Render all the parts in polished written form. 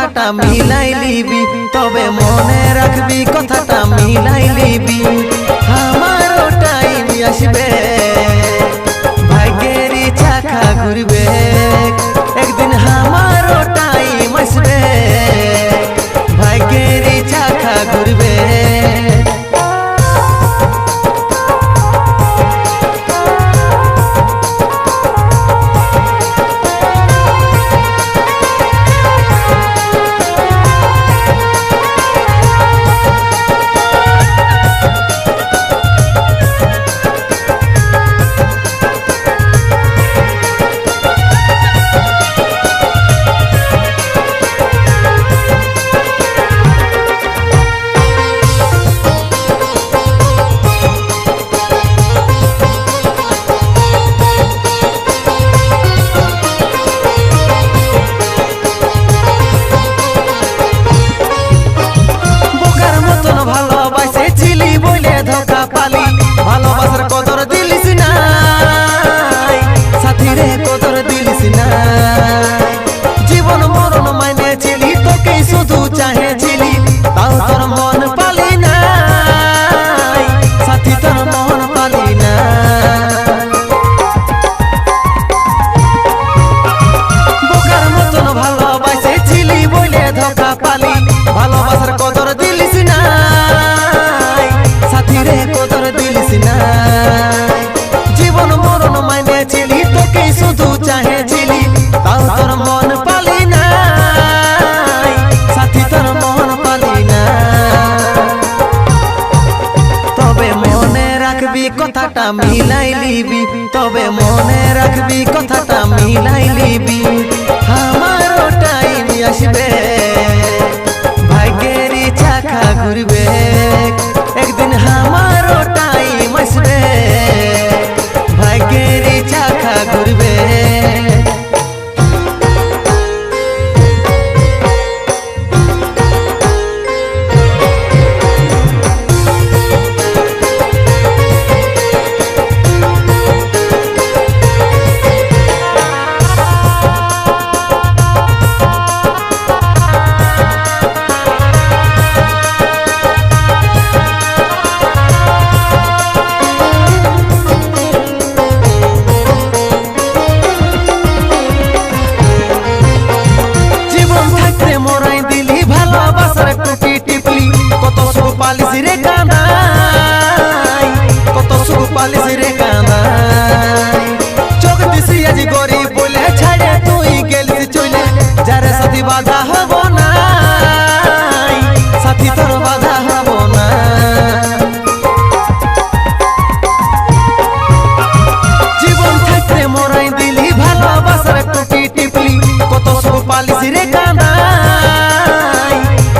কথাটা মিলাই লিবি, তবে মনে রাখবি কথাটা মিলাই লিবি। আমারও টাইম আসবে, ভাগ্যেরই চাকা ঘুরবে, একদিন আমারও টাইম আসবে, ভাগ্যেরই চাকা ঘুরবে। ভালোবাসার কদর দিলিস না সাথী রে, কদর দিলিস না। জীবন মরণ মানেছিলি, তোকেই শুধু চাহেছিলি, তাও তোর মন পালি না সাথী, তোর মন পালি না। বোকার মতন ভালোবাসেছিলি বলে ধোকা পালি, ভালোবাসার কদর দিলিস না সাথী রে, কদর দিলিস না। জীবন মরণ মানেছিলি, তোকেই শুধু চাহেছিলি, তাও তোর মন পালি না সাথী, তোর মন পালি না। তবে মনে রাখবি কথাটা মিলাই লিবি, তবে মনে রাখবি কথাটা মিলাই লিবি। আমারও টাইম আসবে, ভাগ্যেরই চাকা ঘুরবে, একদিন আমারও টাইম আসবে, ভাগ্যেরই চাকা ঘুরবে। কত সুখ পালিস রে কাঁদাই, কত সুখ পালিস রে কাঁদাই। চোখ দিছি আজ গরিব বলে ছাড়ে তুই গেলিস চলে, যারে সাথী বাধা হব না সাথী, তোর বাধা হব না। জীবন থাকতে মরাই দিলি, ভালোবাসার টুটি টিপলি, কত সুখ পালিস রে কাঁদাই,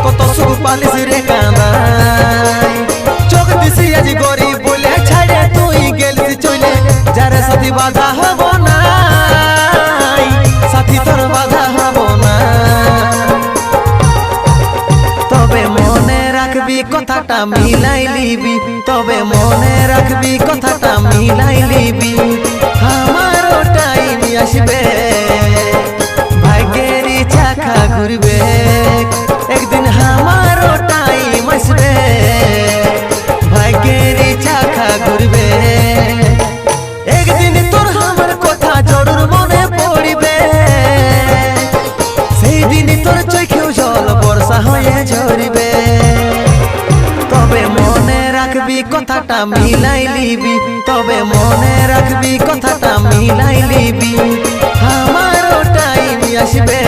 কত সুখ পালিস রে কাঁদাই। চোখ দিছি আজ গরিব বলে ছাড়ে তুই গেলিস চলে, যারে সাথী বাধা হব না সাথী, তোর বাধা হব না। তবে মনে রাখবি কথাটা মিলাই লিবি, তবে মনে রাখবি কথাটা মিলাই লিবি। আমারও টাইম আসবে, ভাগ্যেরই চাকা ঘুরবে, একদিন আমারও টাইম আসবে, ভাগ্যেরই চাকা ঘুরবে। একদিন তোর আমার কথা জরুর মনে পড়বে, সেই দিন তোর চোখেও জল বর্ষা হয়ে ঝরবে। তবে মনে রাখবি কথাটা মিলাই লিবি, তবে মনে রাখবি কথাটা মিলাই লিবি। আমারও টাইম আসবে।